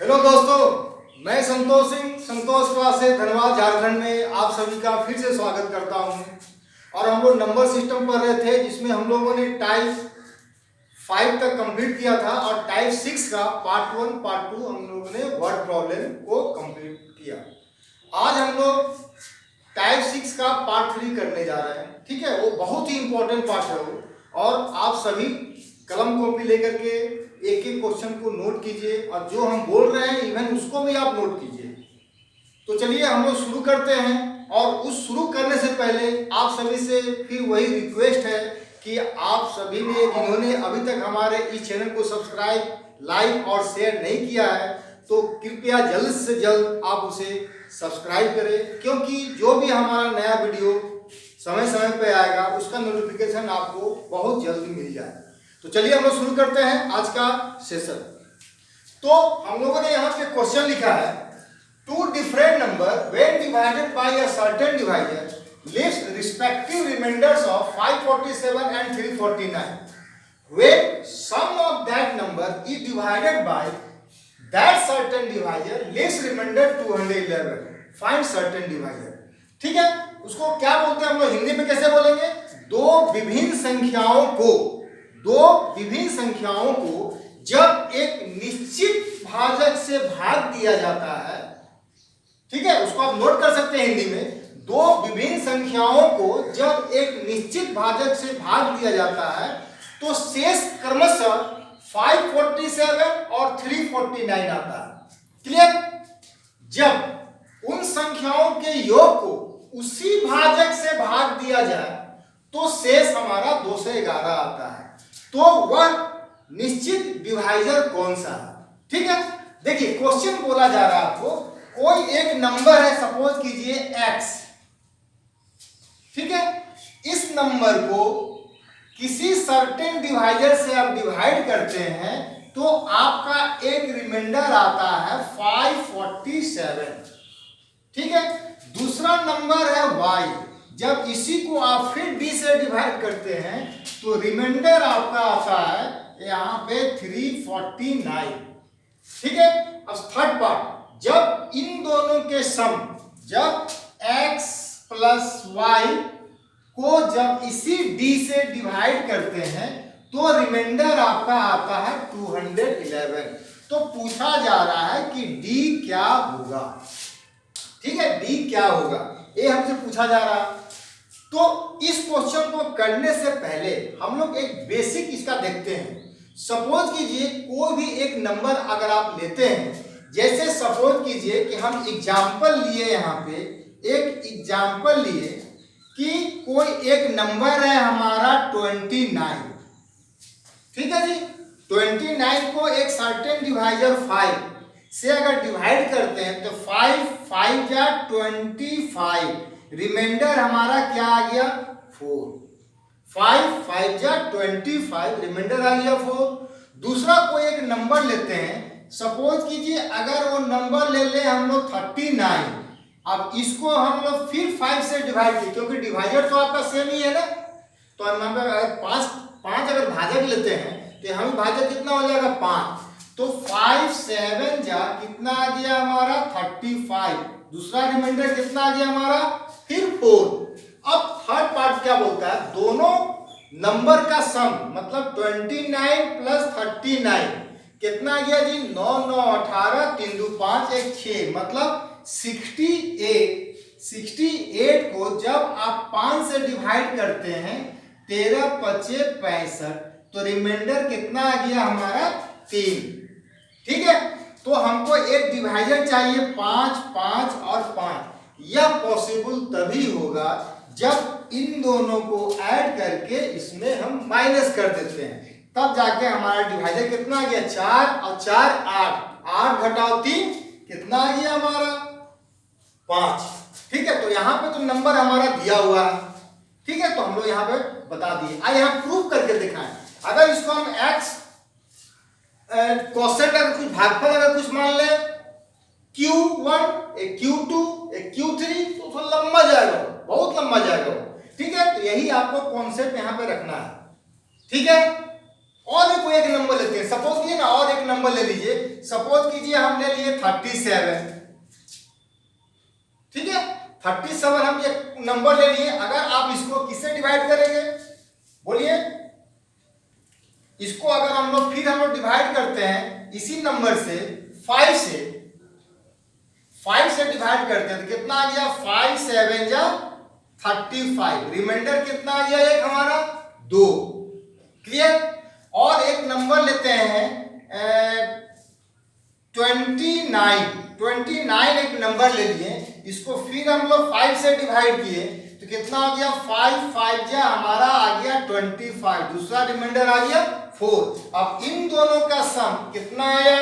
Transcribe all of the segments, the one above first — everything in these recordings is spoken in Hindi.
हेलो दोस्तों, मैं संतोष सिंह संतोष क्लास से धनबाद झारखंड में आप सभी का फिर से स्वागत करता हूं। और हम लोग नंबर सिस्टम पढ़ रहे थे जिसमें हम लोगों ने टाइप 5 तक कंप्लीट किया था और टाइप 6 का पार्ट 1 पार्ट 2 हम लोगों ने वर्ड प्रॉब्लम को कंप्लीट किया। आज हम लोग टाइप 6 का पार्ट 3 करने जा रहे हैं। ठीक है, वो बहुत ही इंपॉर्टेंट पार्ट है वो, और आप सभी कलम कॉपी लेकर के एक एक क्वेश्चन को नोट कीजिए और जो हम बोल रहे हैं इवन उसको भी आप नोट कीजिए। तो चलिए हम लोग शुरू करते हैं। और उस शुरू करने से पहले आप सभी से फिर वही रिक्वेस्ट है कि आप सभी ने जिन्होंने अभी तक हमारे इस चैनल को सब्सक्राइब, लाइक और शेयर नहीं किया है तो कृपया जल्द से जल्द आप उसे सब्सक्राइब करें, क्योंकि जो भी हमारा नया वीडियो समय समय पे आएगा उसका नोटिफिकेशन आपको बहुत जल्दी मिल जाए। तो चलिए हम लोग शुरू करते हैं आज का सेशन। तो हम लोगों ने यहाँ पे क्वेश्चन लिखा है, two different number when divided by a certain divisor list respective remainders of 547 and 349 when sum of that number is divided by that certain divisor list remainder 211 find certain divisor. ठीक है, उसको क्या बोलते हैं हम लोग हिंदी में कैसे बोलेंगे? दो विभिन्न संख्याओं को जब एक निश्चित भाजक से भाग दिया जाता है, ठीक है, उसको आप नोट कर सकते हैं हिंदी में। दो विभिन्न संख्याओं को जब एक निश्चित भाजक से भाग दिया जाता है तो शेष क्रमशः 547 और 349 आता है। क्लियर? जब उन संख्याओं के योग को उसी भाजक से भाग दिया जाए तो शेष हमारा 211 आता है। तो वह निश्चित डिवाइजर कौन सा है? ठीक है, देखिए क्वेश्चन बोला जा रहा है आपको, कोई एक नंबर है, सपोज कीजिए x। ठीक है, इस नंबर को किसी सर्टेन डिवाइजर से आप डिवाइड करते हैं तो आपका एक रिमाइंडर आता है 547। ठीक है, दूसरा नंबर है y। जब इसी को आप फिर d से डिवाइड करते हैं तो रिमाइंडर आपका आता है यहाँ पे 349। ठीक है, अब थर्ड पार्ट, जब इन दोनों के सम, जब x प्लस y को जब इसी d से डिवाइड करते हैं तो रिमाइंडर आपका आता है 211। तो पूछा जा रहा है कि d क्या होगा। ठीक है, d क्या होगा ये हमसे पूछा जा रहा है। तो इस क्वेश्चन को करने से पहले हम लोग एक बेसिक इसका देखते हैं। सपोज कीजिए कोई भी एक नंबर अगर आप लेते हैं, जैसे सपोज कीजिए कि हम एग्जाम्पल लिए, यहाँ पे एक एग्जाम्पल लिए कि कोई एक नंबर है हमारा 29। ठीक है जी, 29 को एक सर्टेन डिवाइजर 5 से अगर डिवाइड करते हैं तो 5 5 या 25, रिमाइंडर हमारा क्या आ गया 4। 5 5 या 25, रिमाइंडर आ गया 4। दूसरा कोई एक नंबर लेते हैं, सपोज कीजिए अगर वो नंबर ले ले हम लोग 39। अब इसको हम लोग फिर 5 से डिवाइड किए, क्योंकि डिवाइजर तो आपका सेम ही है ना। तो हम अगर 5 अगर भाजक लेते हैं तो हम भाजक कितना हो जाएगा 5। तो 5 7 जा कितना आ गया हमारा 35। दूसरा रिमाइंडर कितना आ गया हमारा फिर 4। अब थर्ड पार्ट क्या बोलता है, दोनों नंबर का सम मतलब 29 प्लस 39 कितना आ गया जी 9 9 18 3 2 5 1 6 मतलब 68 को जब आप 5 से डिवाइड करते हैं 13 25 65, तो रिमाइंडर कितना आ गया हमारा 3। ठीक है, तो हमको एक डिवाइजर चाहिए 5 5 और 5। यह पॉसिबल तभी होगा जब इन दोनों को ऐड करके इसमें हम माइनस कर देते हैं, तब जाके हमारा डिवाइजर कितना आ गया 4 और 4 8, 8 घटाओ 3 कितना आ गया हमारा 5। ठीक है, तो यहाँ पे तो नंबर हमारा दिया हुआ है। ठीक है, तो हम लोग यहाँ पे बता दिए। आइए हम प्रूफ करके दिखाएं। अगर इसको हम x क्वोशिएंट अगर कुछ भागफल अगर कुछ मान ले Q1 एक Q2 एक Q3 तो थोड़ा लंबा जाएगा, बहुत लंबा जाएगा। ठीक है, तो यही आपको कॉन्सेप्ट यहाँ पे रखना है। ठीक है, और भी कोई एक नंबर लेते हैं, सपोज कीजिए ना, और एक नंबर ले लीजिए, सपोज कीजिए हम ले लिए 37, ठीक है, 37 हम ये नंबर ले लिए। अगर आप इसको किससे डिवाइड करेंगे, बोलिए, इसको अगर हम लोग डिवाइड करते हैं इसी नंबर से 5 से डिवाइड करते हैं तो कितना आ गया, 5 7 जा 35, रिमाइंडर कितना आ गया, एक हमारा 2, क्लियर। और एक नंबर लेते हैं 29 एक नंबर ले लिए, इसको फिर हम लोग 5 से डिवाइड किए तो कितना आ गया, 5 5 जा हमारा आ गया 25, दूसरा रिमाइंडर आ गया 4। अब इन दोनों का सम कितना आया,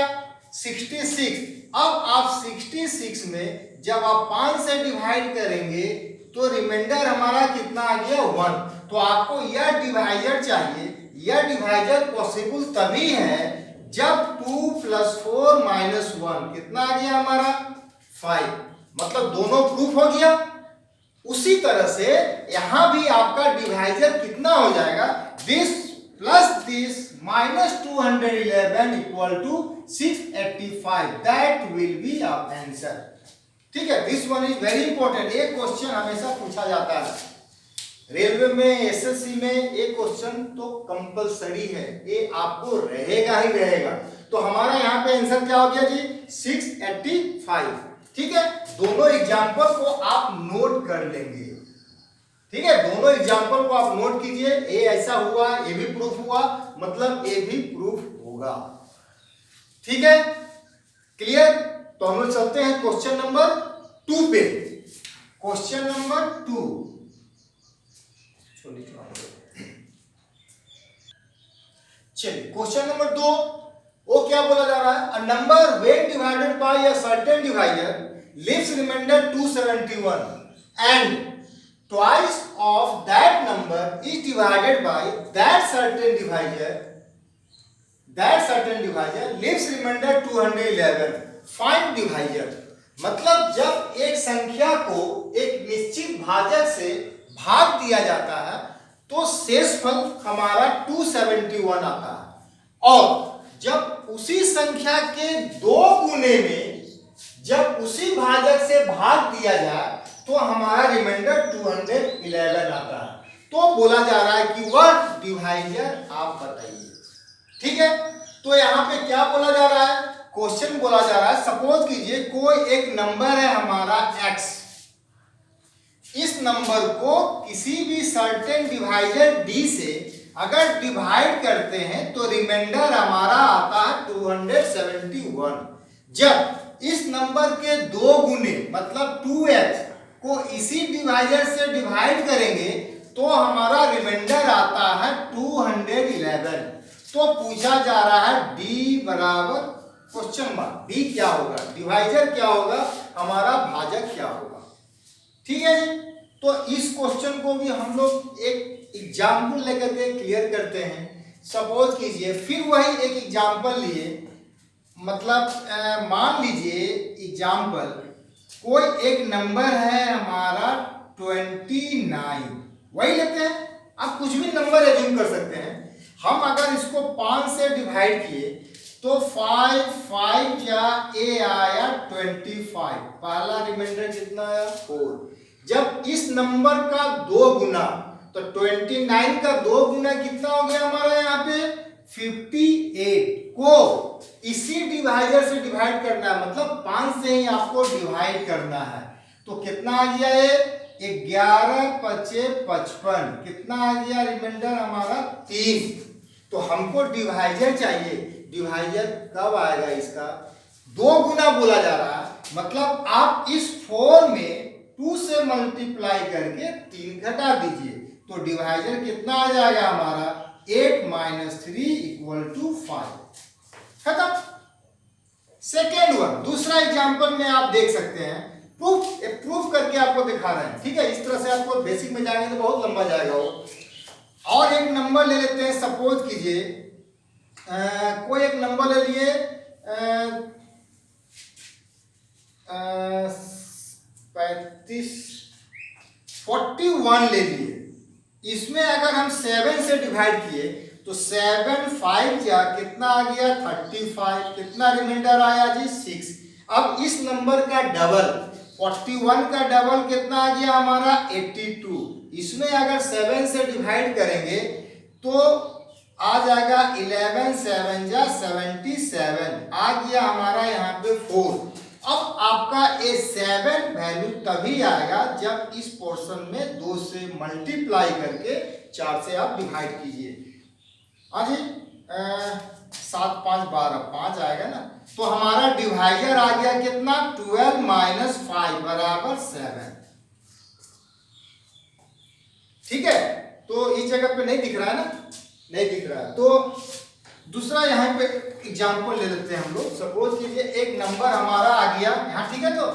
66। अब आप 66 में जब आप 5 से डिवाइड करेंगे तो रिमाइंडर हमारा कितना आ गया, 1। तो आपको यह डिवाइजर चाहिए। यह डिवाइजर पॉसिबल तभी है जब 2 + 4 - 1 कितना आ गया हमारा, 5, मतलब दोनों प्रूफ हो गया। उसी तरह से यहां भी आपका डिवाइजर कितना हो जाएगा, this plus this -211 = 685, that will be our answer. ठीक है, this one is very important. एक क्वेश्चन हमेशा पूछा जाता है रेलवे में, एसएससी में, एक क्वेश्चन तो कंपलसरी है, ये आपको रहेगा ही रहेगा। तो हमारा यहाँ पे आंसर क्या हो गया जी, 685। ठीक है, दोनों एग्जाम्पल को आप नोट कर लेंगे। ठीक है, दोनों एग्जाम्पल को आप नोट कीजिए, ए ऐसा हुआ, ये भी प्रूफ हुआ, मतलब ये भी प्रूफ होगा। ठीक है, क्लियर। तो हम लोग चलते हैं क्वेश्चन नंबर 2 पे। क्वेश्चन नंबर 2, चलिए क्वेश्चन नंबर 2, वो क्या बोला जा रहा है, a number when divided by a certain divisor leaves remainder 271 and twice of that number is divided by that certain divisor leaves remainder 211, find divisor। मतलब जब एक संख्या को एक निश्चित भाजक से भाग दिया जाता है तो शेषफल हमारा 271 आता है, और जब उसी संख्या के 2 गुने में जब उसी भाजक से भाग दिया जाए तो हमारा रिमाइंडर 211 आता है। तो बोला जा रहा है कि वह डिवाइजर आप बताइए। ठीक है, तो यहाँ पे क्या बोला जा रहा है, क्वेश्चन बोला जा रहा है, सपोज कीजिए कोई एक नंबर है हमारा x, इस नंबर को किसी भी सर्टेन डिवाइजर d से अगर डिवाइड करते हैं तो रिमाइंडर हमारा आता है 271। जब इस नंबर के 2 गुने मतलब 2x को इसी डिवाइजर से डिवाइड करेंगे तो हमारा रिमाइंडर आता है 211। तो पूछा जा रहा है d बराबर क्वेश्चन मार्क, d क्या होगा, डिवाइजर क्या होगा, हमारा भाजक क्या होगा। ठीक है जी, तो इस क्वेश्चन को भी हम लोग एक एग्जाम्पल लेकर के क्लियर करते हैं। सपोज कीजिए, फिर वही एक एग्जाम्पल लिए, मतलब मान लीजिए एग्जाम्पल, कोई एक नंबर है हमारा 29, वही लेते हैं, आप कुछ भी नंबर एज्यूम कर सकते हैं। हम अगर इसको 5 से डिवाइड किए तो 5 5 जा ए आया 25, पहला रिमाइंडर कितना आया 4। जब इस नंबर का 2 गुना, तो 29 का 2 गुना कितना हो गया हमारा यहाँ पे 58 को इसी डिवाइजर से डिवाइड करना है, मतलब 5 से ही आपको डिवाइड करना है। तो कितना आ गया ये 11 5 55, कितना आ गया रिमाइंडर हमारा 3। तो हमको डिवाइजर चाहिए, डिवाइजर कब आएगा इसका, 2 गुना बोला जा रहा है, मतलब आप इस 4 में 2 से मल्टीप्लाई करके 3 घटा दीजिए तो डिवाइजर कितना आ जाएगा हमारा 8 - 3 = 5। खत्म। सेकेंड वन, दूसरा एग्जांपल में आप देख सकते हैं, प्रूफ करके आपको दिखा रहे हैं। ठीक है, इस तरह से आपको बेसिक में जाएंगे तो बहुत लंबा जाएगा वो। और एक नंबर ले लेते हैं, सपोज कीजिए कोई एक नंबर ले लिए 41 ले लिए, इसमें अगर हम 7 से डिवाइड किए तो 7 5 जा कितना आ गया 35, कितना रिमाइंडर आया जी 6। अब इस नंबर का डबल 41 का डबल कितना आ गया हमारा 82। इसमें अगर 7 से डिवाइड करेंगे तो आ जाएगा 11 7 जा 77, आ गया हमारा यहाँ पे 4। अब आपका ये 7 वैल्यू तभी आएगा जब इस पोर्शन में 2 से मल्टीप्लाई करके 4 से आप डिवाइड कीजिए। हाँ जी 7 5 12 5 आएगा ना, तो हमारा डिवाइजर आ गया कितना 12 माइनस 5 बराबर 7। ठीक है, तो इस जगह पे नहीं दिख रहा है ना, नहीं दिख रहा है। तो दूसरा यहाँ पे एग्जांपल ले लेते हैं हम लोग। सपोज कीजिए एक नंबर हमारा आ गया यहाँ, ठीक है, तो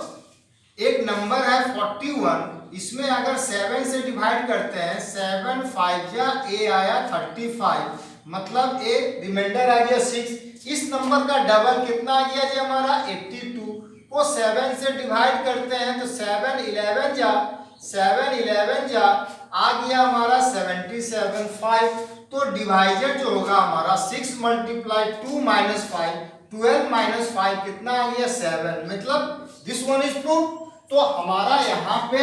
एक नंबर है 41, इसमें अगर 7 से डिवाइड करते हैं 7 5 या ए आया 35, मतलब ए रिमाइंडर आ गया 6। इस नंबर का डबल कितना आ गया जी हमारा 82 को 7 से डिवाइड करते हैं तो 7 11 जा 7 11 जा आ गया हमारा 77 5। तो डिवाइजर जो होगा हमारा 6 मल्टीप्लाई 2 माइनस 5, 12 माइनस 5 कितना आ गया 7, मतलब दिस वन इज प्रूफ। तो हमारा यहाँ पे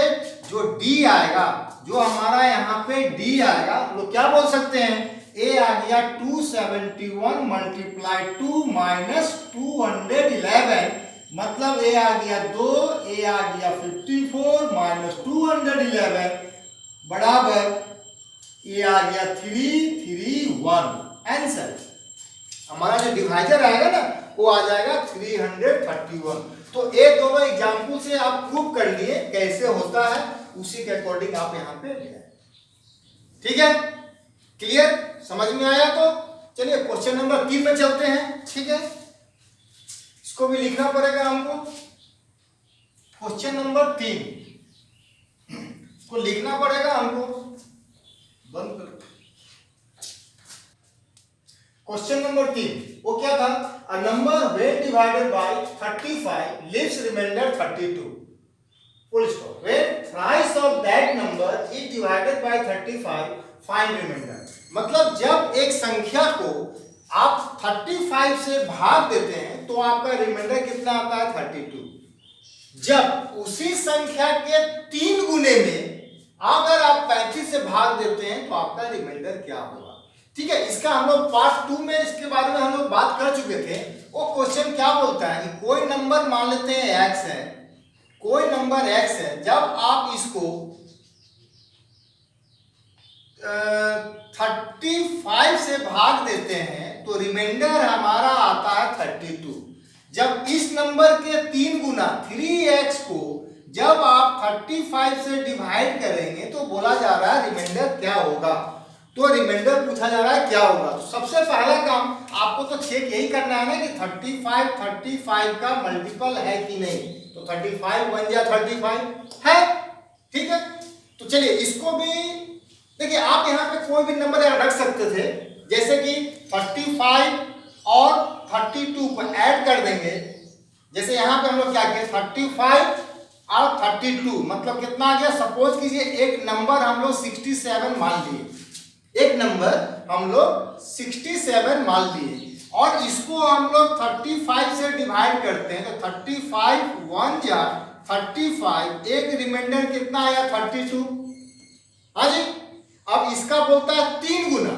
जो डी आएगा, जो हमारा यहाँ पे डी आएगा, हम लोग क्या बोल सकते हैं, ए आ गया 271 मल्टीप्लाई 2 माइनस 211, मतलब ए आ गया 2, ए आ गया 54 माइनस 211 बराबर ये आ गया 331। आंसर हमारा जो डिवाइजर आएगा ना वो आ जाएगा 331। तो ये दोनों एग्जाम्पल से आप प्रूव कर लिए कैसे होता है, उसी के अकॉर्डिंग आप यहाँ पे ले आए। ठीक है, क्लियर, समझ में आया? तो चलिए क्वेश्चन नंबर 3 में चलते हैं। ठीक है, इसको भी लिखना पड़ेगा हमको। क्वेश्चन नंबर 3 को लिखना पड़ेगा हमको। बंद कर। क्वेश्चन नंबर 3 वो क्या था, a number when divided by 35 leaves remainder 32, full stop. When thrice of that number is divided by 35 find remainder. मतलब जब एक संख्या को आप 35 से भाग देते हैं तो आपका रिमाइंडर कितना आता है 32। जब उसी संख्या के 3 गुने में अगर आप 35 से भाग देते हैं तो आपका रिमाइंडर क्या होगा। ठीक है, इसका हम लोग पार्ट 2 में इसके बारे में हम लोग बात कर चुके थे। वो क्वेश्चन क्या बोलता है कि कोई नंबर मान लेते हैं x है, कोई नंबर x है, जब आप इसको 35 से भाग देते हैं तो रिमाइंडर हमारा आता है 32। जब इस नंबर के 3 गुना 3x को जब आप 35 से डिवाइड करेंगे तो बोला जा रहा है रिमाइंडर क्या होगा। तो रिमाइंडर पूछा जा रहा है क्या होगा। तो सबसे पहला काम आपको तो चेक यही करना है ना कि 35 का मल्टीपल है कि नहीं। तो 35 बन जा 35 है। ठीक है, तो चलिए इसको भी देखिए, आप यहाँ पे कोई भी नंबर रख सकते थे, जैसे कि 35 और 32 को ऐड कर देंगे। जैसे यहाँ पे हम लोग क्या किए 35 और 32 मतलब कितना आ गया। सपोज कीजिए एक नंबर हम लोग 67 मान लिए, एक नंबर हम लोग 67 मान लिए और इसको हम लोग 35 से डिवाइड करते हैं तो 35 1 जा 35, एक रिमाइंडर कितना आया 32। हाँ जी, अब इसका बोलता है 3 गुना।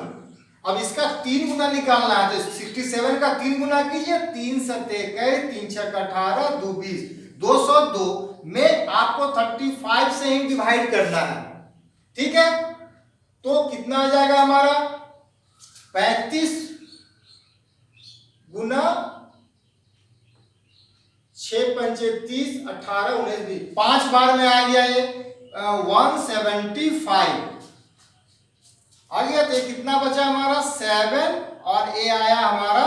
अब इसका 3 गुना निकालना है तो 67 का 3 गुना कीजिए, 3 7 21, 3 6 18, 2 20, 202 में आपको 35 से ही डिवाइड करना है। ठीक है, तो कितना आ जाएगा हमारा 35 गुना 6 पंचे 30, 18 19 20, 5 बार में आ गया ये 175 आ गया। तो कितना बचा हमारा 7 और ए आया हमारा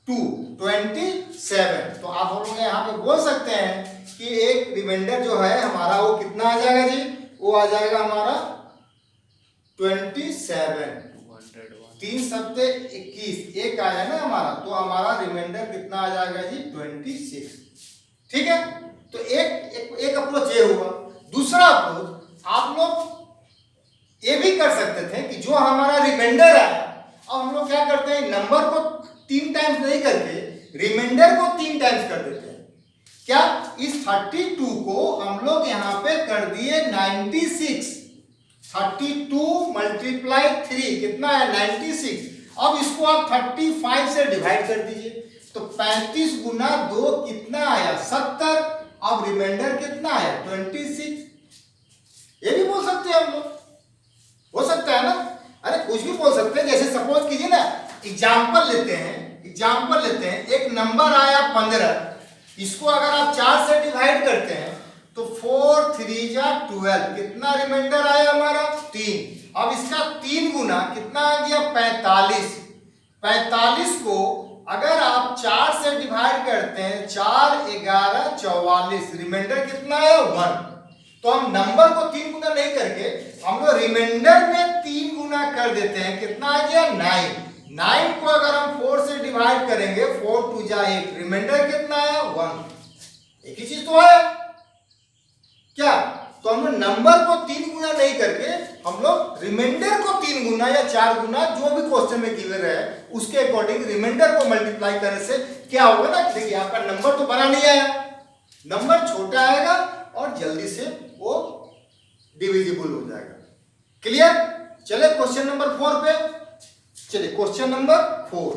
27। तो आप हम लोग यहाँ पे बोल सकते हैं कि एक रिमाइंडर जो है हमारा वो कितना आ जाएगा जी, वो आ जाएगा हमारा 27। 3 सत्ते 21, एक आया ना हमारा, तो हमारा रिमाइंडर कितना आ जाएगा जी 26। ठीक है, तो एक अप्रोच ये हुआ। दूसरा अप्रोच आप लोग ये भी कर सकते थे कि जो हमारा रिमाइंडर आया अब हम रिमाइंडर को 3 टाइम्स कर देते हैं। क्या इस 32 को हम लोग यहां पे कर दिए 96। 32 मल्टीप्लाई 3 कितना है 96। अब इसको आप 35 से डिवाइड कर दीजिए तो 35 गुना 2 कितना आया 70। अब रिमाइंडर कितना आया 26। ये भी बोल सकते हैं हम लोग, हो सकता है ना। अरे कुछ भी बोल सकते हैं। जैसे सपोज कीजिए ना, एग्जाम्पल लेते हैं एक नंबर आया 15, इसको अगर आप 4 से डिवाइड करते हैं तो 4 3 जा 12 कितना रिमाइंडर आया हमारा 3। अब इसका 3 गुना कितना आ गया 45। 45 को अगर आप 4 से डिवाइड करते हैं 4 11 44 रिमाइंडर कितना है 1। तो हम नंबर को 3 गुना नहीं करके हम लोग रिमाइंडर में 3 गुना कर देते हैं। कितना आ गया 9। 9 को अगर हम 4 से डिवाइड करेंगे 4 2 जा 8 रिमाइंडर कितना है 1। एक ही चीज तो है क्या। तो हम लोग नंबर को 3 गुना नहीं करके हम लोग रिमाइंडर को 3 गुना या 4 गुना जो भी क्वेश्चन में गिवन है उसके अकॉर्डिंग रिमाइंडर को मल्टीप्लाई करने से क्या होगा ना, देखिए आपका नंबर तो बड़ा नहीं आया, नंबर छोटा आएगा और जल्दी से वो डिविजिबल हो जाएगा। क्लियर। चले क्वेश्चन नंबर 4 पे। चलिए क्वेश्चन नंबर 4।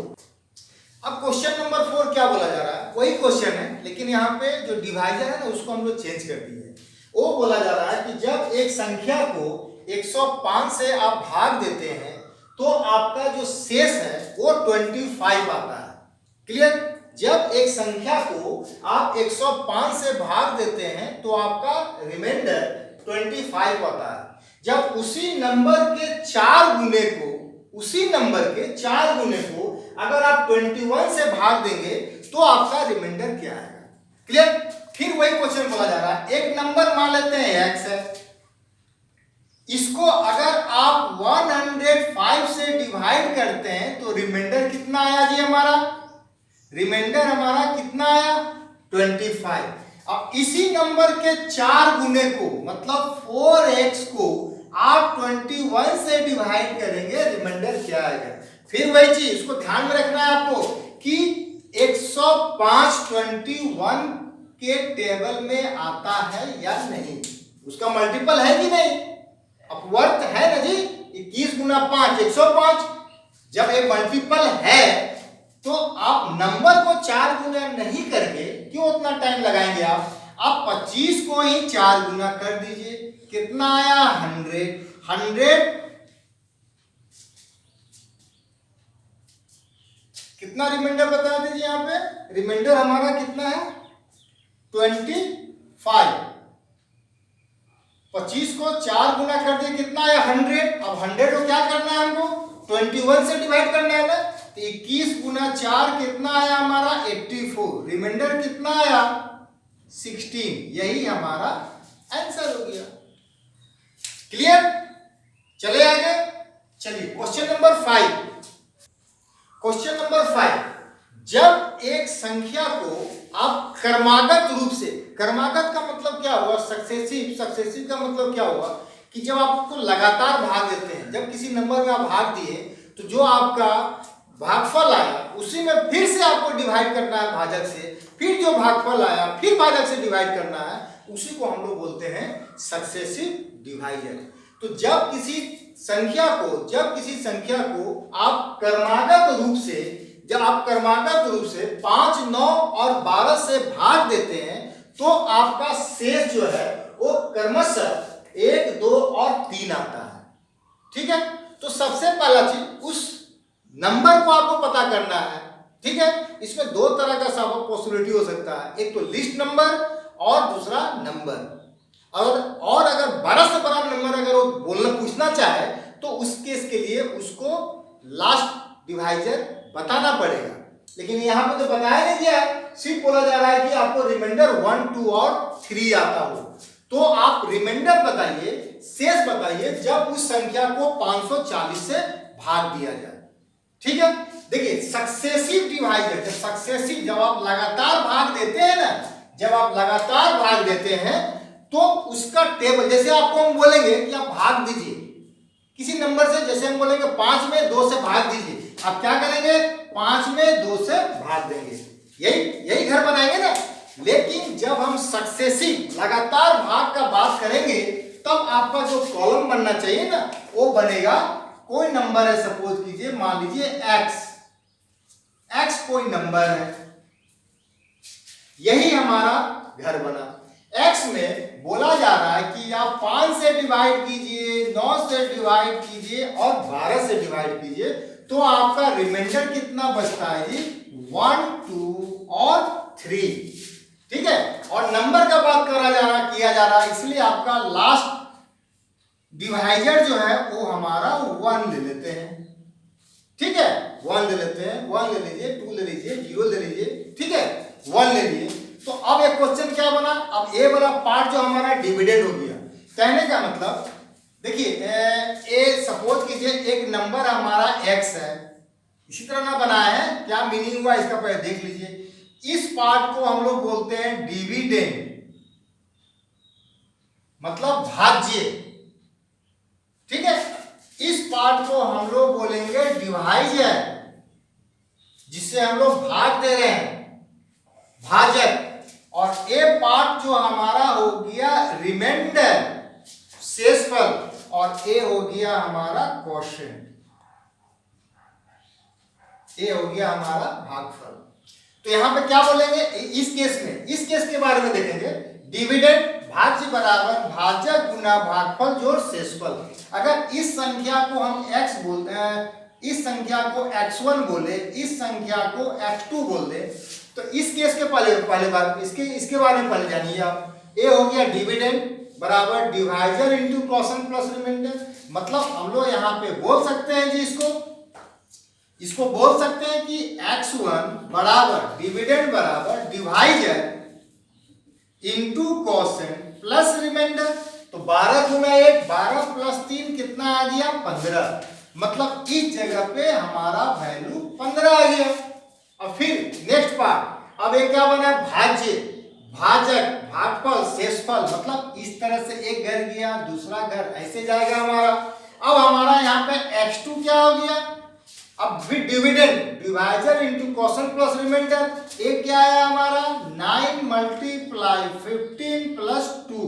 अब क्वेश्चन नंबर 4 क्या बोला जा रहा है, वही क्वेश्चन है लेकिन यहाँ पे जो डिवाइजर है ना उसको हम लोग चेंज कर दिए। वो बोला जा रहा है कि जब एक संख्या को 105 से आप भाग देते हैं तो आपका जो शेष है वो 25 आता है। क्लियर। जब एक संख्या को आप 105 से भाग देते हैं तो आपका रिमाइंडर 25 आता है। जब उसी नंबर के 4 गुने को अगर आप 21 से भाग देंगे तो आपका रिमाइंडर क्या आएगा। क्लियर। फिर वही क्वेश्चन बोला जा रहा है, एक नंबर मान लेते हैं x है, इसको अगर आप 105 से डिवाइड करते हैं तो रिमाइंडर कितना आया जी हमारा, रिमाइंडर हमारा कितना आया 25। अब इसी नंबर के 4 गुने को मतलब 4x को आप 21 से डिवाइड करेंगे रिमाइंडर क्या आएगा। फिर वही चीज इसको ध्यान में रखना है आपको कि 105 21 के टेबल में आता है या नहीं, उसका मल्टीपल है कि नहीं, अपवर्त है ना जी। 21 गुना 5 105। जब एक मल्टीपल है तो आप नंबर को 4 गुना नहीं करके क्यों उतना टाइम लगाएंगे आप 25 को ही 4 गुना कर दीजिए। कितना आया 100 कितना रिमाइंडर बता दीजिए। यहाँ पे रिमाइंडर हमारा कितना है 25। 25 को 4 गुना कर दिए कितना आया 100। अब 100 को क्या करना है हमको 21 से डिवाइड करना है ना, तो 21 गुना 4 कितना आया हमारा 84। रिमाइंडर कितना आया 16। यही हमारा आंसर हो गया। क्लियर। चले आगे। चलिए क्वेश्चन नंबर 5। क्वेश्चन नंबर 5, जब एक संख्या को आप क्रमागत रूप से, क्रमागत का मतलब क्या हुआ सक्सेसिव का मतलब क्या हुआ कि जब आपको लगातार भाग देते हैं, जब किसी नंबर में आप भाग दिए तो जो आपका भागफल आया उसी में फिर से आपको डिवाइड करना है भाजक से, फिर जो भागफल आया फिर भाजक से डिवाइड करना है, उसी को हम लोग बोलते हैं सक्सेसिव डिवाइजर। तो जब किसी संख्या को आप क्रमागत रूप से 5 9 और 12 से भाग देते हैं तो आपका शेष जो है वो क्रमशः 1 2 और 3 आता है। ठीक है। तो सबसे पहला चीज उस नंबर को आपको पता करना है। ठीक है। इसमें 2 तरह का पॉसिबिलिटी हो सकता है, एक तो लिस्ट नंबर और दूसरा नंबर। और अगर बड़ा से बड़ा नंबर अगर वो बोलना पूछना चाहे तो उस केस के लिए उसको लास्ट डिवाइजर बताना पड़ेगा। लेकिन यहाँ पे तो बताया नहीं गया, सिर्फ बोला जा रहा है कि आपको रिमाइंडर 1 2 और 3 आता हो तो आप रिमाइंडर बताइए, शेष बताइए जब उस संख्या को 540 से भाग दिया जाए। ठीक है। देखिए सक्सेसिव डिवाइजर, जब आप लगातार भाग देते हैं तो उसका टेबल, जैसे आपको हम बोलेंगे कि आप भाग दीजिए किसी नंबर से, जैसे हम बोलेंगे 5 में 2 से भाग दीजिए, आप क्या करेंगे 5 में 2 से भाग देंगे। यही यही घर बनाएंगे ना। लेकिन जब हम सक्सेसिव लगातार भाग का बात करेंगे तब आपका जो कॉलम बनना चाहिए ना वो बनेगा, कोई नंबर है सपोज कीजिए, मान लीजिए x कोई नंबर है, यही हमारा घर बना। x में बोला जा रहा है कि आप 5 से डिवाइड कीजिए, 9 से डिवाइड कीजिए और 12 से डिवाइड कीजिए, तो आपका रिमाइंडर कितना बचता है जी? 1, 2 और 3। ठीक है, और नंबर का बात किया जा रहा है, इसलिए आपका लास्ट डिवाइजर जो है वो हमारा 1 ले लेते हैं। ठीक है, 1 ले लेते हैं, 1 ले लीजिए, 2 ले लीजिए, 0 ले लीजिए। ठीक है, 1 ले लिए। तो अब एक क्वेश्चन क्या बना, अब ए वाला पार्ट जो हमारा डिविडेंड हो गया। कहने का मतलब देखिए, ए सपोज कीजिए एक नंबर हमारा x है, इसी तरह ना बनाया है, क्या मीनिंग हुआ इसका पहले देख लीजिए। इस पार्ट को हम लोग बोलते हैं डिविडेंड, मतलब भाज्य। ठीक है, इस पार्ट को हम लोग बोलेंगे डिवाइजर, जिससे हम लोग भाग दे रहे हैं, भाजक। और ए पार्ट जो हमारा हो गया रिमाइंडर, शेषफल, और ए हो गया हमारा क्वोशिएंट, ए हो गया हमारा भागफल। तो यहां पे क्या बोलेंगे इस केस में, इस केस के बारे में देखेंगे। डिविडेंड भाज्य बराबर भाजक गुना भागफल जोड़ शेषफल। अगर इस संख्या को हम x बोलते हैं, इस संख्या को x1 बोले, इस संख्या को x2 बोल दे, तो इस केस के पहले बार इसके बारे में पहले जानिए आप। ए हो गया डिविडेंड बराबर divisor into quotient plus remainder. मतलब हम लोग यहाँ पे बोल सकते हैं जी, इसको बोल सकते हैं कि x1 बराबर डिविडेंड बराबर divisor into quotient plus remainder. तो 12 गुना 1, 12 प्लस 3 कितना आ गया? 15। मतलब इस जगह पे हमारा वैल्यू 15 आ गया। अब फिर नेक्स्ट पार्ट, अब एक क्या बना? भाज्य, भाजक, भागफल, शेषफल। मतलब इस तरह से एक घर गया, दूसरा घर ऐसे जाएगा हमारा। अब हमारा यहाँ पे x2 क्या हो गया? अब with dividend divisor into quotient plus remainder. एक क्या है हमारा? 9 मल्टीप्लाई 15 प्लस 2,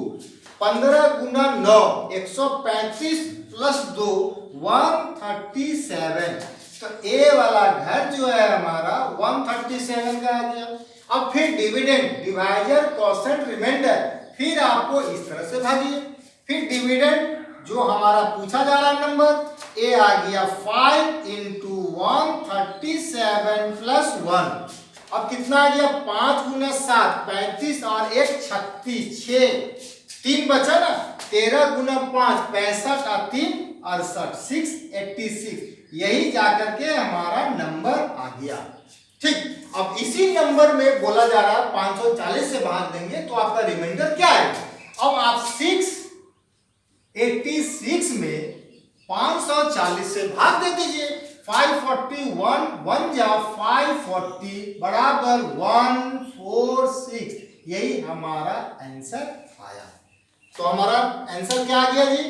15 गुना 9, 135 प्लस 2, 137। तो ए वाला घर जो है हमारा 137 का आ गया। अब फिर डिविडेंड डिवाइजर क्वोशिएंट रिमाइंडर, फिर आपको इस तरह से भागिए। फिर डिविडेंड जो हमारा पूछा जा रहा नंबर, ए आ गया 5 इंटू 137 प्लस 1। अब कितना आ गया? 5 गुना 7, 35 और 1 36, 6 3 बचा ना, 13 गुना 5 65 और 3 68, 686। यही जाकर के हमारा नंबर आ गया। ठीक, अब इसी नंबर में बोला जा रहा है 540 से भाग देंगे तो आपका रिमाइंडर क्या है? अब आप 686 में 540 से भाग दे दीजिए। 541 1 जा 540 बराबर 146। यही हमारा आंसर आया। तो हमारा आंसर क्या आ गया जी?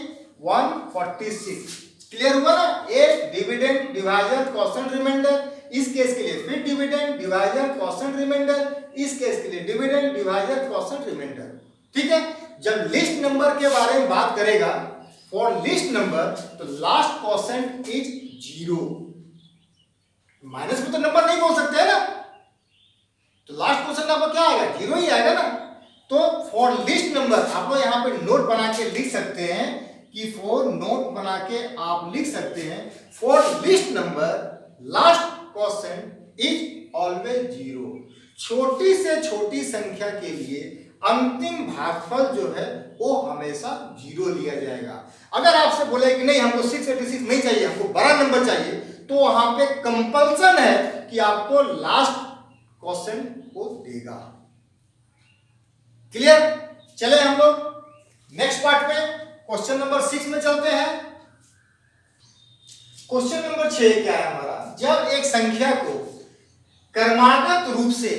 146। क्लियर हुआ ना? ए डिविडेंड डिवाइजर क्वोशिएंट रिमाइंडर इस केस के लिए, फिर डिविडेंड डिवाइजर क्वोशिएंट रिमाइंडर इस केस के लिए, डिविडेंड डिवाइजर क्वोशिएंट रिमाइंडर। ठीक है, जब लिस्ट नंबर के बारे में बात करेगा, फॉर लिस्ट नंबर, तो लास्ट क्वोशिएंट इज 0। माइनस में तो नंबर नहीं बोल सकते है ना, तो लास्ट क्वोशिएंट नंबर क्या आएगा? 0 ही आएगा ना। तो फॉर लिस्ट नंबर आप लोग यहाँ पे नोट बना के लिख सकते हैं कि फॉर नोट बना के आप लिख सकते हैं, for list number last quotient is always 0। छोटी से छोटी संख्या के लिए अंतिम भागफल जो है वो हमेशा 0 लिया जाएगा। अगर आपसे बोले कि नहीं हमको 686 नहीं चाहिए, हमको बड़ा नंबर चाहिए, तो वहां पे कंपल्सन है कि आपको लास्ट क्वोशिएंट को देगा। क्लियर? चले हम लोग नेक्स्ट पार्ट में, क्वेश्चन नंबर 6 में चलते हैं। क्वेश्चन नंबर 6 क्या है हमारा? जब एक संख्या को क्रमागत रूप से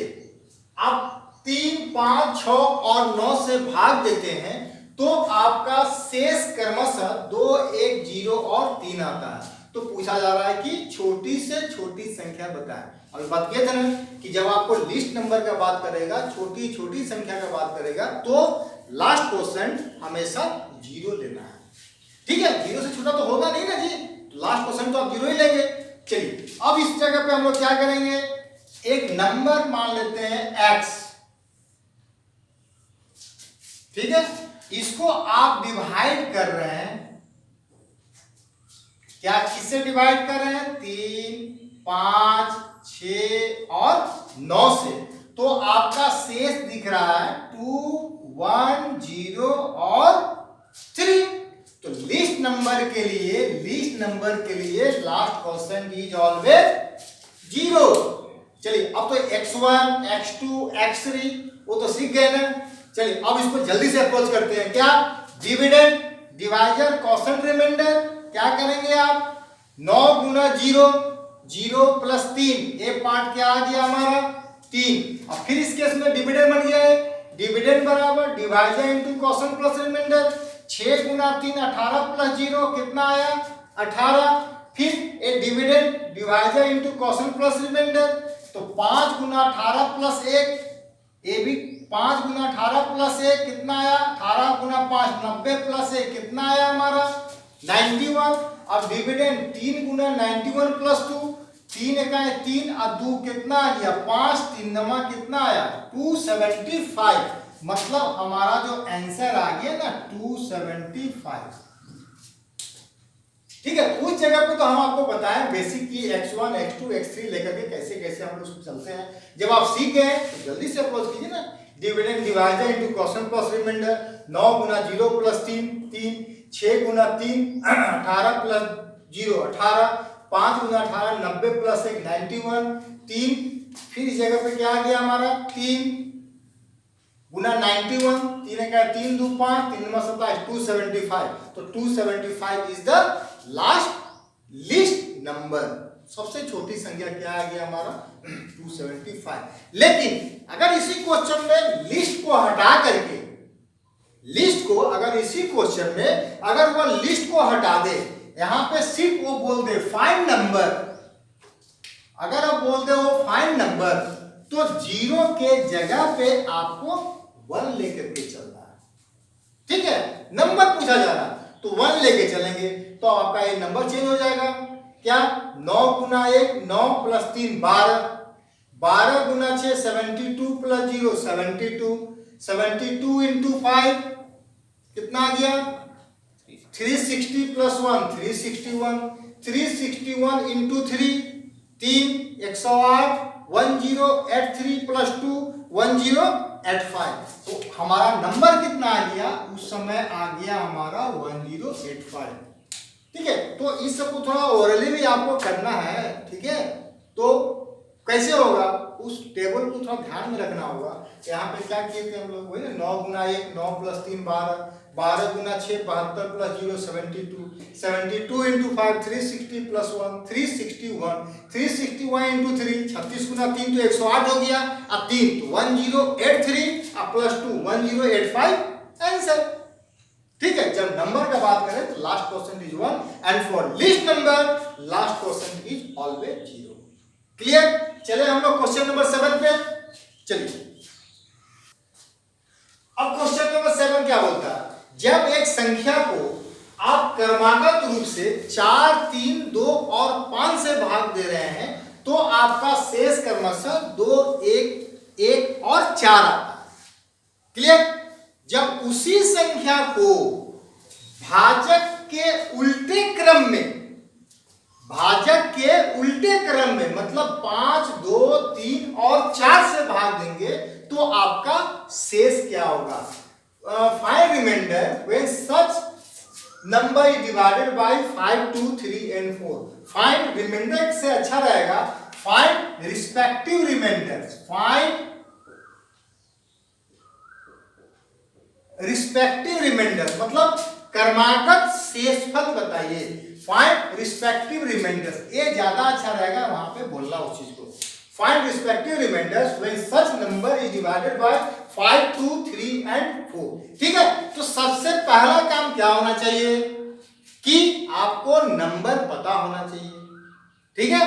आप 3, 5, 6 और 9 से भाग देते हैं तो आपका शेष क्रमशः 2, 1, 0 और 3 आता है। तो पूछा जा रहा है कि छोटी से छोटी संख्या बताएं। अभी बात किए थे ना कि जब आपको लिस्ट नंबर का बात करेगा, छोटी छोटी संख्या का बात करेगा, तो लास्ट क्वेश्चन हमेशा 0 लेना है। ठीक है, 0 से छोटा तो होगा नहीं ना जी, तो लास्ट क्वेश्चन तो आप 0 ही लेंगे। चलिए अब इस जगह पे हम लोग क्या करेंगे, एक नंबर मान लेते हैं x, ठीक है, इसको आप डिवाइड कर रहे हैं, क्या किससे डिवाइड कर रहे हैं, 3, 5, 6 और 9 से। तो आपका शेष दिख रहा है 2, 1, 0 और 3। तो लिस्ट नंबर के लिए लास्ट क्वेश्चन इज ऑलवेज 0। चलिए अब तो x1, x2, x3 वो तो सीख गए ना। चलिए अब इसको जल्दी से अप्रोच करते हैं। क्या, डिविडेंड, डिवाइजर, क्वोशिएंट, रिमाइंडर। क्या करेंगे आप, 9 गुना 0, 0 प्लस 3, ये पार्ट क्या आ गया हमारा 3। अब फिर इस केस में डिविडेंड बन गया है, डिविडेंड बराबर divisor into quotient plus remainder. 6 गुना 3 18 प्लस 0 कितना आया 18। फिर ये dividend divisor into quotient plus remainder, तो 5 गुना 18 प्लस 1, ये भी 5 गुना 18 प्लस 1 कितना आया 18 गुना 5 90 प्लस 1 कितना आया हमारा 91। अब डिविडेंड 3 गुना 91 प्लस 2, 3 एका 3 और 2 कितना आ गया 5, 3 नमा कितना आया 275। मतलब हमारा जो आंसर आ गया ना 275। ठीक है, उस जगह पे तो हम आपको बताएं बेसिक की x1, x2, x3 लेकर के कैसे कैसे हम लोग चलते हैं। जब आप सीख गए तो जल्दी से अप्रोच कीजिए ना। Dividend divisor into quotient plus remainder, 9 गुना 0 प्लस 3 3, 6 गुना 3 18 प्लस 0 18, 5 गुना 18 90 प्लस 1 91, 3। फिर इस जगह पे क्या आ गया हमारा 3 गुना 91, 3 का 3 2 5, 3 में 27 275। तो 275 is the last list number. सबसे छोटी संख्या क्या आ गया हमारा 275। लेकिन अगर इसी क्वेश्चन में लिस्ट को हटा करके, लिस्ट को अगर इसी क्वेश्चन में अगर वो लिस्ट को हटा दे, यहां पे सिर्फ वो बोल दे फाइंड नंबर, अगर आप बोल दे वो फाइंड नंबर, तो 0 के जगह पे आपको 1 लेकर के चलना है। ठीक है, नंबर पूछा जा रहा तो 1 लेके चलेंगे तो आपका ये नंबर चेंज हो जाएगा। क्या, 9 गुना 1 9 प्लस 3 12, 12 गुना 6 72 प्लस 0 72, 72 इंटू 5 कितना आ गया 360 प्लस 1 361, 361 इंटू 3 3 108, 1083 प्लस 2 1085। तो हमारा नंबर कितना आ गया उस समय आ गया हमारा 1085। ठीक है, तो इस सब को थोड़ा ओरली भी आपको करना है। ठीक है, तो कैसे होगा उस टेबल को थोड़ा ध्यान में रखना होगा। यहाँ पे क्या किए थे हम लोग, वही ना 9 गुना 1 9 प्लस 3 12, 12 गुना 6 72 प्लस 0 72, 72 इंटू 5 360 प्लस 1 361, 361 इंटू 3 36 गुना 3 तो 108 हो गया, अब 3 तो 1083 और प्लस 2 1085 आंसर। ठीक है, जब नंबर का बात करें तो last question is 1 and for list number last question is always 0। Clear. चले हम लोग क्वेश्चन नंबर 7 पे चलिए। अब क्वेश्चन नंबर 7 क्या बोलता है, जब एक संख्या को आप क्रमागत रूप से 4 3 2 और 5 से भाग दे रहे हैं तो आपका शेष क्रमशः 2 1 1 और 4 आता है। क्लियर। जब उसी संख्या को भाजक के उल्टे क्रम में, भाजक के उल्टे क्रम में मतलब 5 2 3 और 4 से भाग देंगे तो आपका शेष क्या होगा। Find remainder when such number is divided by 5 2 3 and 4। Find remainder से अच्छा रहेगा find respective remainders. Find respective remainders मतलब क्रमागत शेषफल बताइए। फाइंड रिस्पेक्टिव रिमाइंडर्स, ये ज्यादा अच्छा रहेगा वहां पे बोलना उस चीज को। Find respective remainders when such number is divided by 5 2 3 and 4। ठीक है, तो सबसे पहला काम क्या होना चाहिए कि आपको नंबर पता होना चाहिए। ठीक है,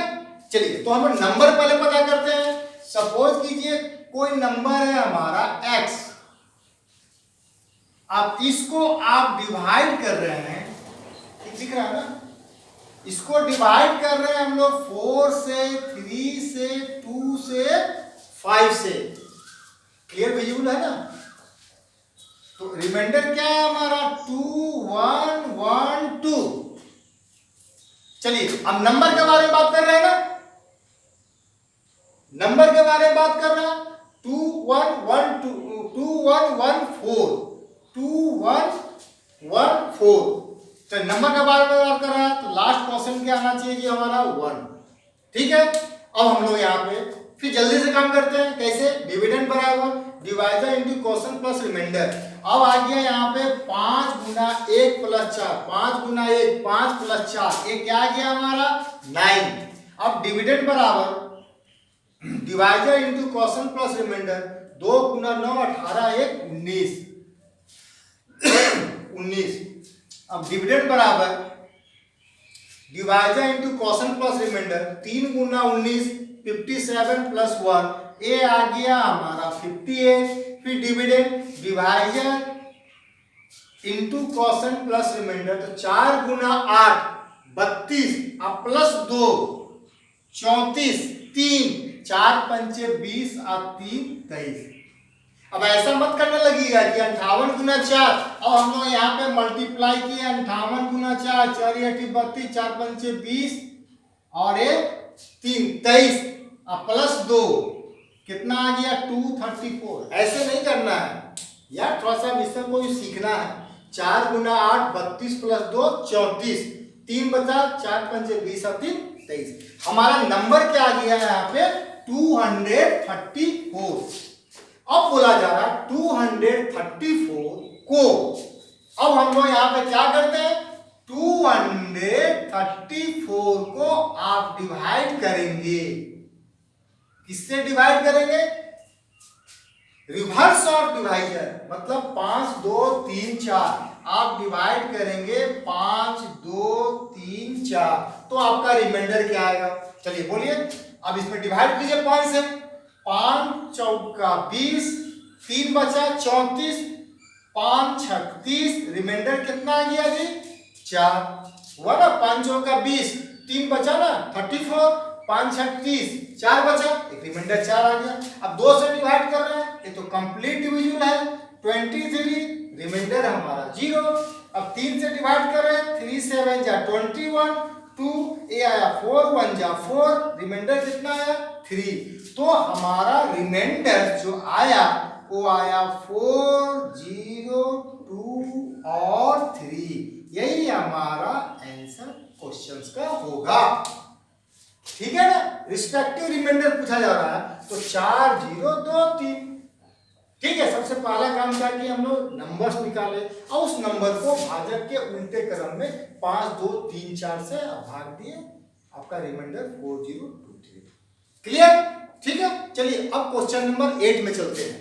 चलिए तो हम नंबर पहले पता करते हैं। सपोज कीजिए कोई नंबर है हमारा x, अब इसको आप डिवाइड कर रहे हैं, ठीक दिख रहा है ना, इसको डिवाइड कर रहे हैं हम लोग 4 से, 3 से, 2 से, 5 से। क्लियर विजिबल है ना? तो रिमाइंडर क्या है हमारा 2 1 1 2। चलिए अब नंबर के बारे में बात कर रहे हैं ना, नंबर के बारे में बात कर रहे हैं। 2 1 1 2 2 1 1 4 2 1 1 4। तो नंबर के बारे में बात कर रहा है तो लास्ट क्वेश्चन क्या आना चाहिए जी हमारा 1। ठीक है, अब हम लोग यहाँ पे फिर जल्दी से काम करते हैं। कैसे? डिविडेंड बराबर divisor into question plus remainder. अब आ गया यहाँ पे 5 गुना 1 प्लस 4, 5 गुना 1 5 प्लस 4, ये क्या आ गया हमारा 9। अब डिविडेंड बराबर divisor into question plus remainder, 2 गुना 9 18 1 19 19। अब डिविडेंड बराबर divisor into question plus remainder, 3 गुना 19 57 प्लस 1, ये आ गया हमारा 58। फिर dividend divisor into question plus remainder, तो 4 गुना 8 32 अब प्लस 2 34 3 4 पंचे 20 और 3 23। अब ऐसा मत करने लगेगा कि 58 गुना 4, अब हम लोग यहाँ पे मल्टीप्लाई किए 58 गुना 4 4 8 32 4 पंचे 20 और 3 23 अब प्लस 2 कितना आ गया 234। ऐसे नहीं करना है यार, थोड़ा सा मिशन को भी सीखना है। 4 गुना 8 32 प्लस 2 34, 3 बचा 4 पंचे 20 और 3 23। हमारा नंबर क्या आ गया है यहाँ पे 234। अब बोला जा रहा है 234 को, अब हम लोग यहाँ पे क्या करते हैं 234 को आप डिवाइड करेंगे। किससे डिवाइड करेंगे? रिवर्स ऑफ डिवाइजर, मतलब 5 2 3 4 आप डिवाइड करेंगे 5 2 3 4, तो आपका रिमाइंडर क्या आएगा? चलिए बोलिए। अब इसमें डिवाइड कीजिए 5 से, 5 चौका 20, 3 बचा 34, 5 36, रिमाइंडर कितना आ गया जी 4 हुआ ना। 5 चौका 20, 3 बचा ना 34, 5 36 4 बचा, एक रिमाइंडर 4 आ गया। अब 2 से डिवाइड कर रहे हैं, ये तो कंप्लीट डिविजन है। 23 रिमाइंडर हमारा 0। अब 3 से डिवाइड कर रहे हैं, 3 7 जा 21 2, ये आया 4 1 जा 4, रिमाइंडर कितना आया 3। तो हमारा रिमाइंडर जो आया वो आया 4 0 2 और 3। यही हमारा आंसर क्वेश्चंस का होगा। ठीक है ना, रिस्पेक्टिव रिमाइंडर पूछा जा रहा है तो 4 0 2 3। ठीक है, सबसे पहला काम क्या किया हम लोग नंबर्स निकाले और उस नंबर को भाजक के उल्टे क्रम में 5 2 3 4 से भाग दिए, आपका रिमाइंडर 4 0 2 3। क्लियर? ठीक है, चलिए अब क्वेश्चन नंबर 8 में चलते हैं।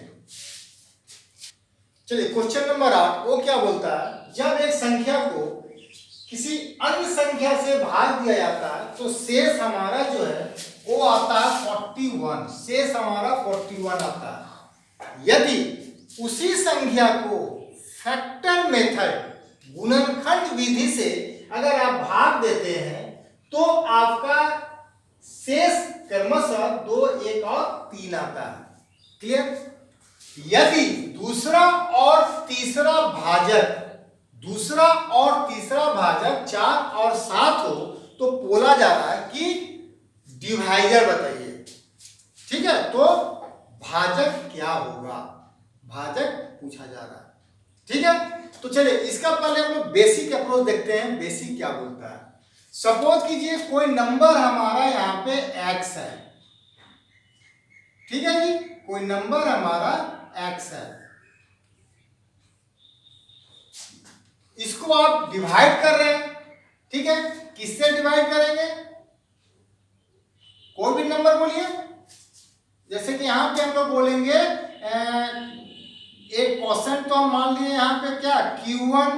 चलिए क्वेश्चन नंबर 8 वो क्या बोलता है, जब एक संख्या को किसी अन्य संख्या से भाग दिया जाता है तो शेष हमारा जो है वो आता है 41, शेष हमारा 41 आता है। यदि उसी संख्या को फैक्टर मेथड गुणनखंड विधि से अगर आप भाग देते हैं तो आपका शेष क्रमशः 2 1 और 3 आता है। क्लियर? यदि दूसरा और तीसरा भाजक 4 और 7 हो तो बोला जा रहा है कि डिवाइजर बताइए। ठीक है, तो भाजक क्या होगा, भाजक पूछा जा रहा है। ठीक है, तो चलिए इसका पहले हम लोग बेसिक अप्रोच देखते हैं। बेसिक क्या बोलता है, सपोज कीजिए कोई नंबर हमारा यहाँ पे x है। ठीक है जी, कोई नंबर हमारा x है, इसको आप डिवाइड कर रहे हैं। ठीक है, किससे डिवाइड करेंगे? कोई भी नंबर बोलिए, जैसे कि यहाँ पे हम लोग बोलेंगे एक क्वेश्चन तो हम मान लिए यहाँ पे क्या Q1,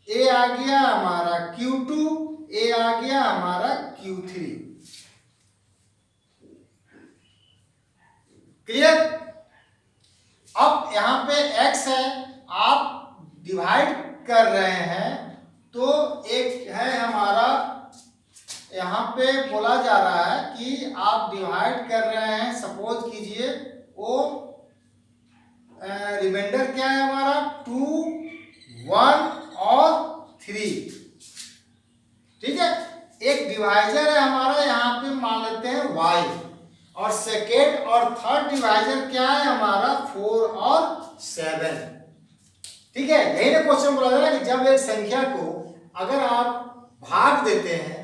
ए आ गया हमारा Q2, ए आ गया हमारा Q3। क्लियर? अब यहाँ पे x है, आप डिवाइड कर रहे हैं तो एक है हमारा, यहाँ पे बोला जा रहा है कि आप डिवाइड कर रहे हैं, सपोज कीजिए वो रिमाइंडर क्या है हमारा 2, 1 और 3, ठीक है। एक डिवाइजर है हमारा, यहाँ पे मान लेते हैं y, और सेकेंड और थर्ड डिवाइजर क्या है हमारा 4 और 7, ठीक है। यही ना क्वेश्चन बोला था ना कि जब एक संख्या को अगर आप भाग देते हैं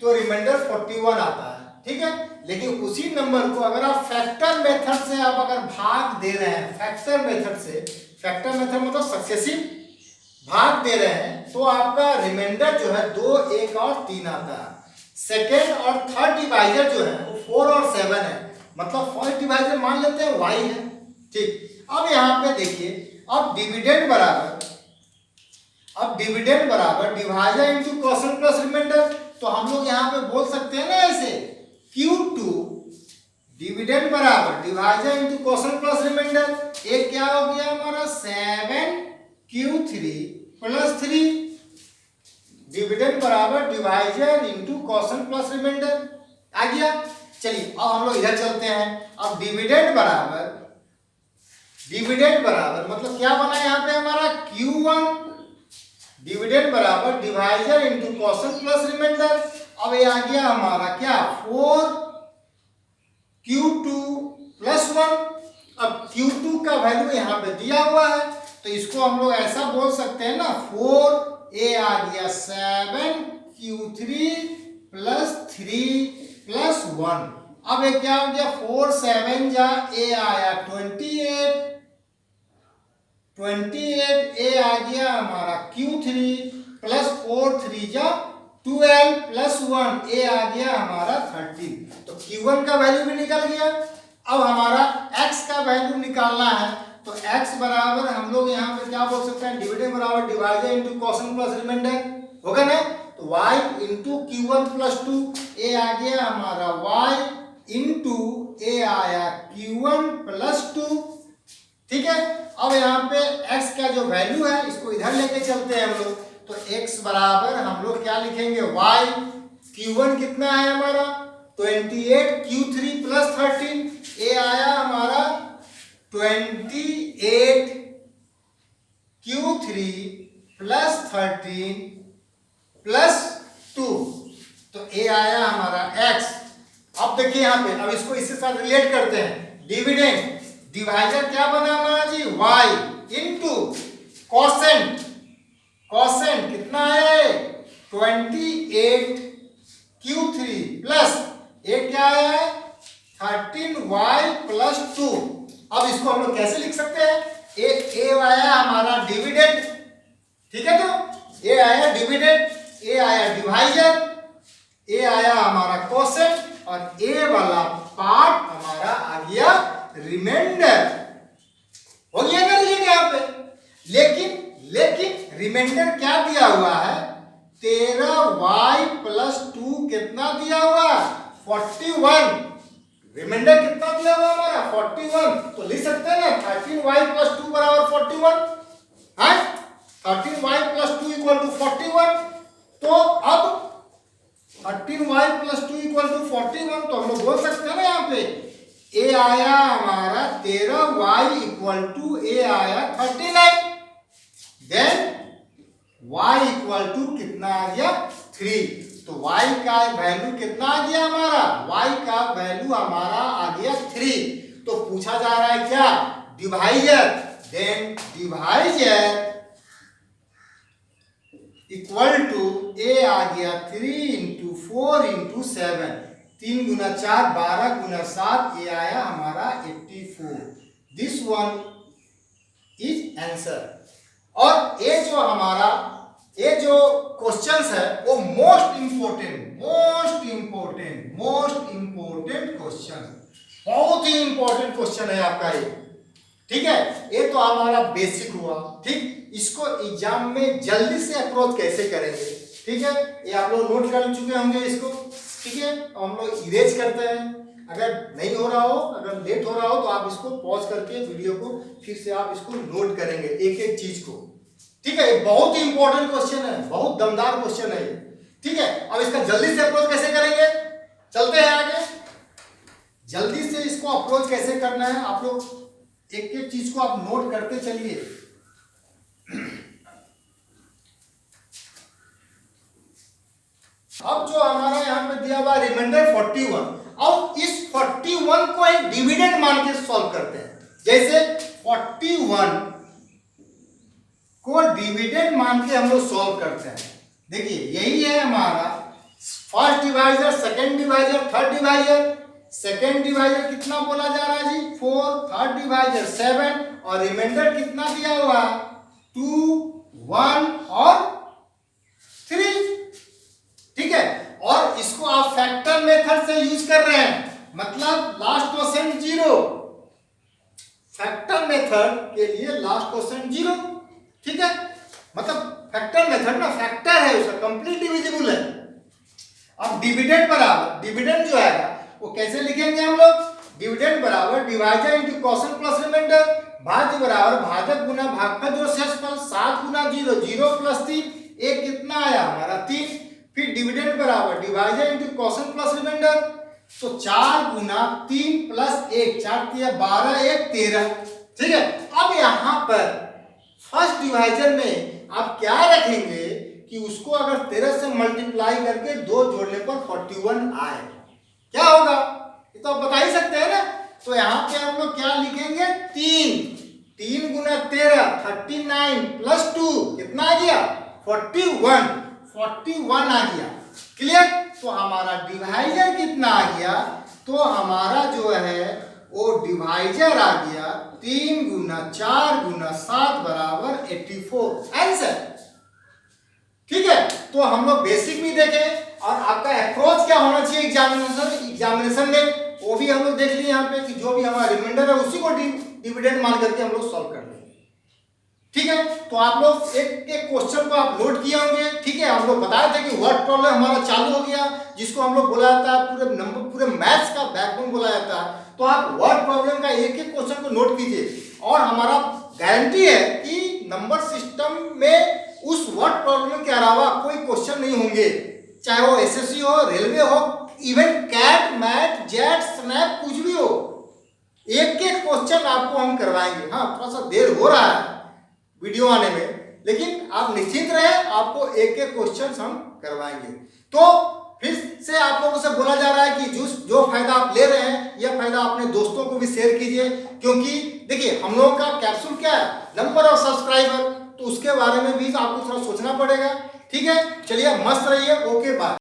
तो रिमाइंडर 41 आता है, ठीक है। लेकिन उसी नंबर को अगर आप फैक्टर मेथड से आप अगर भाग दे रहे हैं, फैक्टर मेथड से, फैक्टर मेथड मतलब सक्सेसिव भाग दे रहे हैं, तो आपका रिमाइंडर जो है 2, 1 और 3 आता है। सेकेंड और थर्ड डिवाइजर जो है वो 4 और 7 है, मतलब फर्स्ट डिवाइजर मान लेते हैं y है, ठीक। अब यहाँ पे देखिए, अब डिविडेंड बराबर divisor into quotient plus remainder, तो हम लोग यहाँ पे बोल सकते हैं ना ऐसे Q2 डिविडेंड बराबर divisor into quotient plus remainder, एक क्या हो गया हमारा 7Q3 प्लस 3, डिविडेंड बराबर divisor into quotient plus remainder आ गया। चलिए अब हम लोग इधर चलते हैं। अब डिविडेंड बराबर मतलब क्या बना यहाँ पे हमारा Q1 डिविडेंड बराबर divisor into quotient plus remainder. अब ये आ गया हमारा क्या 4Q2 प्लस 1। अब Q2 का वैल्यू यहाँ पे दिया हुआ है, तो इसको हम लोग ऐसा बोल सकते हैं ना 4 ए आ गया 7Q3 प्लस 3 प्लस 1। अब ये क्या हो गया 4 7 जा ए आया 28 ए आ गया हमारा Q3 प्लस 4 3 जा 12 प्लस 1 ए आ गया हमारा 13। तो Q1 का वैल्यू भी निकल गया। अब हमारा x का वैल्यू निकालना है, तो x बराबर हम लोग यहाँ पे क्या बोल सकते हैं डिविडेंड बराबर divisor into quotient plus remainder होगा ना। तो y into Q1 plus 2 A आ गया हमारा y इंटू ए आया Q1 प्लस 2, ठीक है। अब यहाँ पे x का जो वैल्यू है इसको इधर लेके चलते हैं हम लोग, तो x बराबर हम लोग क्या लिखेंगे y, Q1 कितना है हमारा 28 Q3 प्लस 13 ए आया हमारा 28 Q3 प्लस 13 प्लस 2, तो ए आया हमारा x। अब देखिए यहाँ पे, अब इसको इसके साथ रिलेट करते हैं। डिविडेंड डिवाइजर क्या बना हमारा जी y इंटू क्वोशिएंट, क्वोशिएंट कितना है 28 Q3 प्लस एक क्या है 13y प्लस 2। अब इसको हम लोग कैसे लिख सकते हैं, ए आया हमारा डिविडेंड, ठीक है। तो ए आया डिविडेंड, ए आया डिवाइजर, ए आया हमारा क्वोशिएंट, और ए वाला पार्ट हमारा आ गया रिमाइंडर। हो गया ना ये यहाँ पे। लेकिन रिमाइंडर क्या दिया हुआ है 13y प्लस 2 कितना दिया हुआ 41। रिमाइंडर कितना दिया हुआ हमारा 41, तो लिख सकते हैं ना 13y प्लस 2 बराबर 41 है, 13y प्लस 2 इक्वल टू 41। तो अब 13y प्लस 2 इक्वल टू 41, तो हम लोग बोल सकते हैं ना यहाँ पे ए आया हमारा 13y इक्वल टू ए आया 39, देन y इक्वल टू कितना आ गया 3। तो y का वैल्यू कितना आ गया हमारा, y का वैल्यू हमारा आ गया 3। तो पूछा जा रहा है क्या divisor, then divisor equal to a आ गया 3 इंटू 4 इंटू 7, 3 गुना 4 12 गुना 7 ये आया हमारा 84। This one is answer. और ये जो हमारा ये जो क्वेश्चंस है वो मोस्ट इंपोर्टेंट क्वेश्चन, बहुत ही इंपॉर्टेंट क्वेश्चन है आपका ये, ठीक है। ये तो हमारा बेसिक हुआ, ठीक। इसको एग्जाम में जल्दी से अप्रोच कैसे करेंगे, ठीक है, ये आप लोग नोट कर चुके होंगे इसको, ठीक है। तो हम लोग इरेज करते हैं। अगर नहीं हो रहा हो, अगर लेट हो रहा हो, तो आप इसको पॉज करके वीडियो को फिर से आप इसको नोट करेंगे एक एक चीज को। ठीक है, बहुत ही इंपॉर्टेंट क्वेश्चन है, बहुत दमदार क्वेश्चन है ये। ठीक है, अब इसका जल्दी से अप्रोच कैसे करेंगे, चलते हैं आगे। जल्दी से इसको अप्रोच कैसे करना है, आप लोग एक एक चीज को आप नोट करते चलिए। अब जो हमारा यहाँ पे दिया हुआ रिमाइंडर 41, अब इस 41 को एक डिविडेंड मान के सॉल्व करते हैं। जैसे 41 को डिविडेंड मान के हम लोग सॉल्व करते हैं। देखिए यही है हमारा first divisor, second divisor, third divisor. Second divisor कितना बोला जा रहा है जी 4, थर्ड डिवाइजर 7 और रिमाइंडर कितना दिया हुआ 2, 1 और 3। ठीक है, और इसको आप फैक्टर मेथड से यूज कर रहे हैं, मतलब लास्ट क्वेश्चन 0। फैक्टर मेथड के लिए लास्ट क्वेश्चन 0। ठीक है, मतलब फैक्टर मेथड ना फैक्टर है, उसका कंप्लीट डिविजिबल है। अब डिविडेंड बराबर, डिविडेंड जो आएगा वो कैसे लिखेंगे हम लोग, डिविडेंड बराबर divisor into quotient plus remainder, भाज्य बराबर भाजक गुना भागफल जो शेषफल 7 गुना 0, 0 प्लस 3, एक कितना आया हमारा 3। फिर डिविडेंड बराबर divisor into quotient plus remainder, तो 4 गुना 3 प्लस 1, 4 3 12, 1 13। ठीक है, अब यहाँ पर फर्स्ट डिवाइजर में आप क्या रखेंगे कि उसको अगर 13 से मल्टीप्लाई करके 2 जोड़ने पर 41 आए, क्या होगा ये तो आप बता ही सकते हैं ना। तो यहाँ पे हम लोग क्या लिखेंगे 3 गुना 13 39 प्लस 2 कितना आ गया 41 आ गया। क्लियर, तो हमारा डिवाइजर कितना आ गया, तो हमारा जो है वो डिवाइजर आ गया 3 गुना 4 गुना 7 बराबर 84 आंसर। ठीक है, तो हम लोग बेसिक भी देखे और आपका अप्रोच क्या होना चाहिए एग्जामिनेशन में वो भी हम लोग देख लिए यहाँ पे कि जो भी हमारा रिमाइंडर है उसी को डिविडेंड मान करके हम लोग सॉल्व कर लेंगे। ठीक है, तो आप लोग एक एक क्वेश्चन को आप नोट किए होंगे। ठीक है, हम लोग बताए थे कि वर्ड प्रॉब्लम हमारा चालू हो गया, जिसको हम लोग बोला जाता है पूरे नंबर पूरे मैथ्स का बैकबोन बोला जाता है। तो आप वर्ड प्रॉब्लम का एक एक क्वेश्चन को नोट कीजिए और हमारा गारंटी है कि नंबर सिस्टम में उस वर्ड प्रॉब्लम के अलावा कोई क्वेश्चन नहीं होंगे, चाहे वो एसएससी हो, रेलवे हो, even CAT, MAT, JET, SNAP कुछ भी हो, एक एक क्वेश्चन आपको हम करवाएंगे। हाँ, थोड़ा सा देर हो रहा है वीडियो आने में, लेकिन आप निश्चिंत रहे, आपको एक एक क्वेश्चन हम करवाएंगे। तो फिर से आप लोगों से बोला जा रहा है कि जो फायदा आप ले रहे हैं यह फायदा अपने दोस्तों को भी शेयर कीजिए, क्योंकि देखिए हम लोगों का कैप्सूल क्या है, नंबर ऑफ सब्सक्राइबर, तो उसके बारे में भी आपको थोड़ा सोचना पड़ेगा। ठीक है, चलिए मस्त रहिए, ओके बाय।